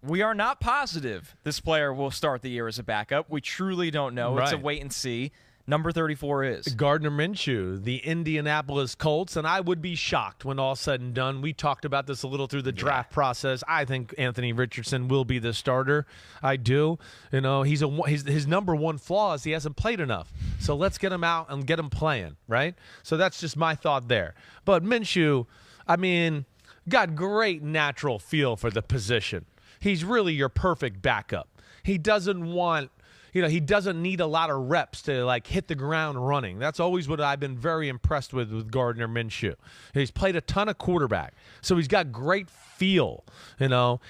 We are not positive this player will start the year as a backup. We truly don't know. Right. It's a wait and see. Number 34 is Gardner Minshew, the Indianapolis Colts, and I would be shocked when all said and done. We talked about this a little through the draft process. I think Anthony Richardson will be the starter. I do. You know, his number one flaw is he hasn't played enough. So let's get him out and get him playing, right? So that's just my thought there. But Minshew, I mean, got great natural feel for the position. He's really your perfect backup. He doesn't want, he doesn't need a lot of reps to like hit the ground running. That's always what I've been very impressed with Gardner Minshew. He's played a ton of quarterback, so he's got great feel.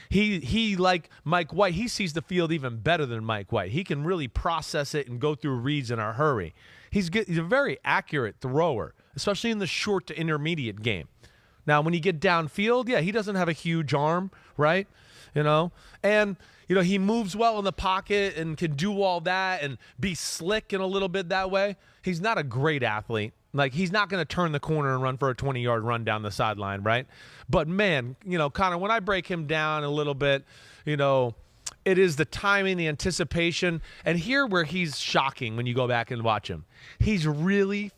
He like Mike White, he sees the field even better than Mike White. He can really process it and go through reads in a hurry. He's a very accurate thrower, especially in the short to intermediate game. Now, when you get downfield, he doesn't have a huge arm, right? And he moves well in the pocket and can do all that and be slick in a little bit that way. He's not a great athlete. Like, he's not going to turn the corner and run for a 20-yard run down the sideline, right? But, man, Connor, when I break him down a little bit, it is the timing, the anticipation. And here where he's shocking when you go back and watch him. He's really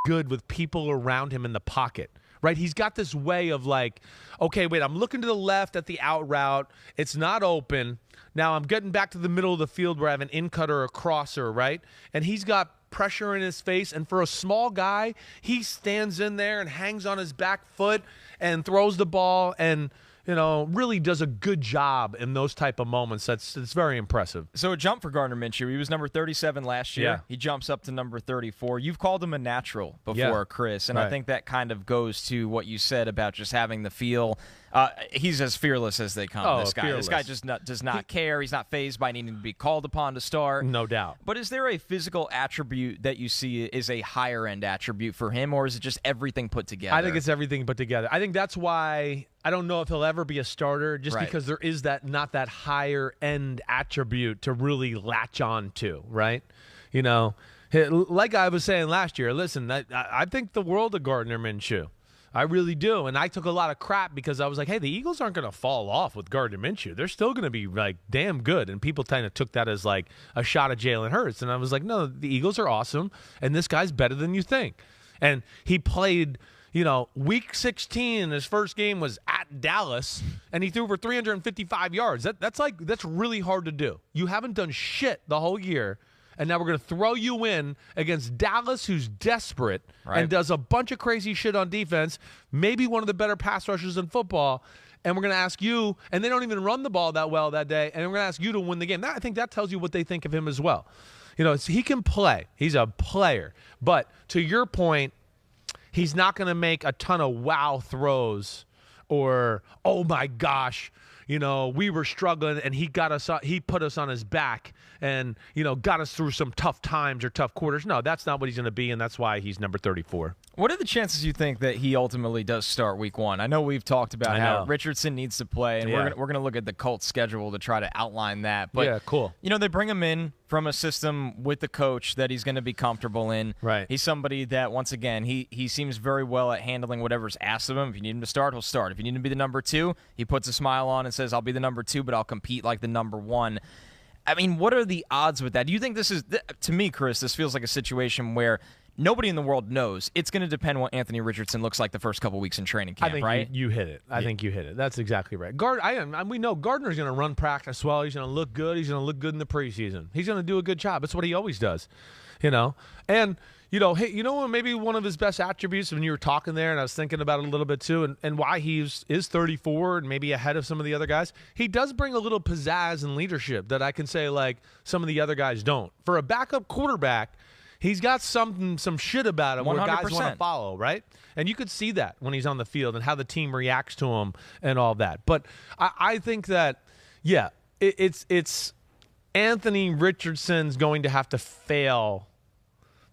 good with people around him in the pocket. Right, he's got this way of like, okay, wait, I'm looking to the left at the out route. It's not open. Now I'm getting back to the middle of the field where I have an in cut or a crosser, right? And he's got pressure in his face. And for a small guy, he stands in there and hangs on his back foot and throws the ball and, really does a good job in those type of moments. It's very impressive. So a jump for Gardner Minshew. He was number 37 last year. Yeah. He jumps up to number 34. You've called him a natural before, Chris, and right. I think that kind of goes to what you said about just having the feel. He's as fearless as they come, this guy. Fearless. This guy just does not care. He's not fazed by needing to be called upon to start. No doubt. But is there a physical attribute that you see is a higher-end attribute for him, or is it just everything put together? I think it's everything put together. I think that's why I don't know if he'll ever be a starter, just because there is not that higher-end attribute to really latch on to, right? Like I was saying last year, listen, I think the world of Gardner Minshew. I really do. And I took a lot of crap because I was like, hey, the Eagles aren't going to fall off with Gardner Minshew. They're still going to be, like, damn good. And people kind of took that as, like, a shot at Jalen Hurts. And I was like, no, the Eagles are awesome, and this guy's better than you think. And he played, week 16, his first game was at Dallas, and he threw for 355 yards. That's really hard to do. You haven't done shit the whole year. And now we're going to throw you in against Dallas, who's desperate and does a bunch of crazy shit on defense, maybe one of the better pass rushers in football, and we're going to ask you, and they don't even run the ball that well that day, and we're going to ask you to win the game. I think that tells you what they think of him as well. He can play. He's a player. But to your point, he's not going to make a ton of wow throws or, oh, my gosh, we were struggling and he put us on his back and, got us through some tough times or tough quarters. No, that's not what he's going to be, and that's why he's number 34. What are the chances you think that he ultimately does start week 1? I know we've talked about how Richardson needs to play, and we're going to look at the Colts schedule to try to outline that. But, yeah, cool. They bring him in from a system with the coach that he's going to be comfortable in. Right. He's somebody that, once again, he seems very well at handling whatever's asked of him. If you need him to start, he'll start. If you need him to be the number 2, he puts a smile on and says, I'll be the number 2, but I'll compete like the number 1. I mean, what are the odds with that? Do you think this is, to me, Chris, this feels like a situation where nobody in the world knows. It's going to depend what Anthony Richardson looks like the first couple weeks in training camp, right? You hit it. I think you hit it. That's exactly right. We know Gardner's going to run practice well. He's going to look good. He's going to look good in the preseason. He's going to do a good job. That's what he always does, And, hey, maybe one of his best attributes when you were talking there, and I was thinking about it a little bit too, and why he is 34 and maybe ahead of some of the other guys, he does bring a little pizzazz and leadership that I can say, like, some of the other guys don't. For a backup quarterback, he's got some shit about him 100%. Where guys want to follow, right? And you could see that when he's on the field and how the team reacts to him and all that. But I think that, it's Anthony Richardson's going to have to fail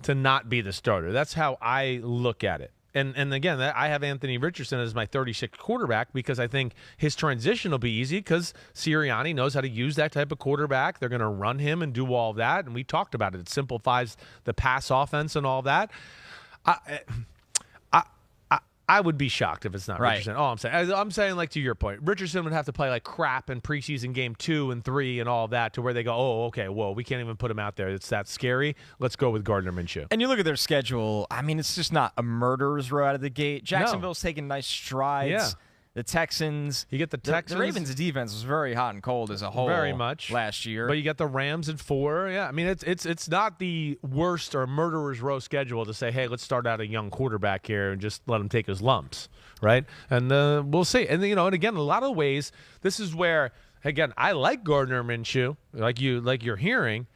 to not be the starter. That's how I look at it. And again, I have Anthony Richardson as my 36th quarterback because I think his transition will be easy because Sirianni knows how to use that type of quarterback. They're going to run him and do all that, and we talked about it. It simplifies the pass offense and all that. I would be shocked if it's not Right. Richardson. I'm saying, like, to your point, Richardson would have to play like crap in preseason game 2 and 3 and all of that to where they go, oh, okay, whoa, we can't even put him out there. It's that scary. Let's go with Gardner Minshew. And you look at their schedule, I mean, it's just not a murderer's row out of the gate. Jacksonville's taking nice strides. Yeah. The Texans. You get the Texans. The Ravens' defense was very hot and cold as a whole. Very much last year. But you get the Rams at 4. Yeah, I mean it's not the worst or murderer's row schedule to say, hey, let's start out a young quarterback here and just let him take his lumps, right? And we'll see. And and again, a lot of ways, this is where again I like Gardner Minshew, like you're hearing,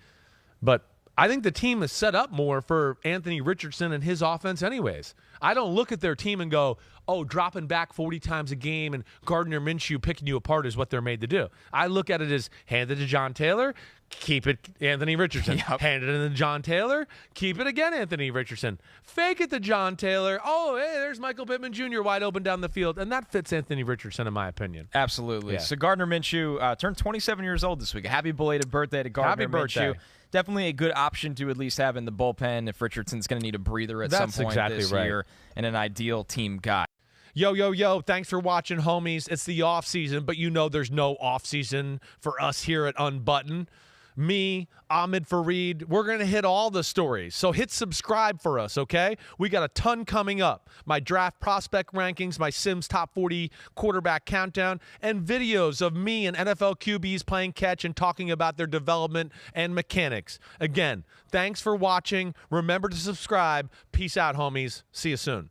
but I think the team is set up more for Anthony Richardson and his offense anyways. I don't look at their team and go, oh, dropping back 40 times a game and Gardner Minshew picking you apart is what they're made to do. I look at it as hand it to John Taylor, keep it Anthony Richardson. Yep. Hand it to John Taylor, keep it again Anthony Richardson. Fake it to John Taylor. Oh, hey, there's Michael Pittman Jr. wide open down the field. And that fits Anthony Richardson in my opinion. Absolutely. Yeah. So Gardner Minshew turned 27 years old this week. A happy belated birthday to Gardner Happy birthday. Minshew. Definitely a good option to at least have in the bullpen if Richardson's going to need a breather at some point this year and an ideal team guy. Yo, thanks for watching, homies. It's the off season, but there's no off season for us here at Unbuttoned. Me, Ahmed Fareed, we're going to hit all the stories. So hit subscribe for us, okay? We got a ton coming up. My draft prospect rankings, my Simms top 40 quarterback countdown, and videos of me and NFL QBs playing catch and talking about their development and mechanics. Again, thanks for watching. Remember to subscribe. Peace out, homies. See you soon.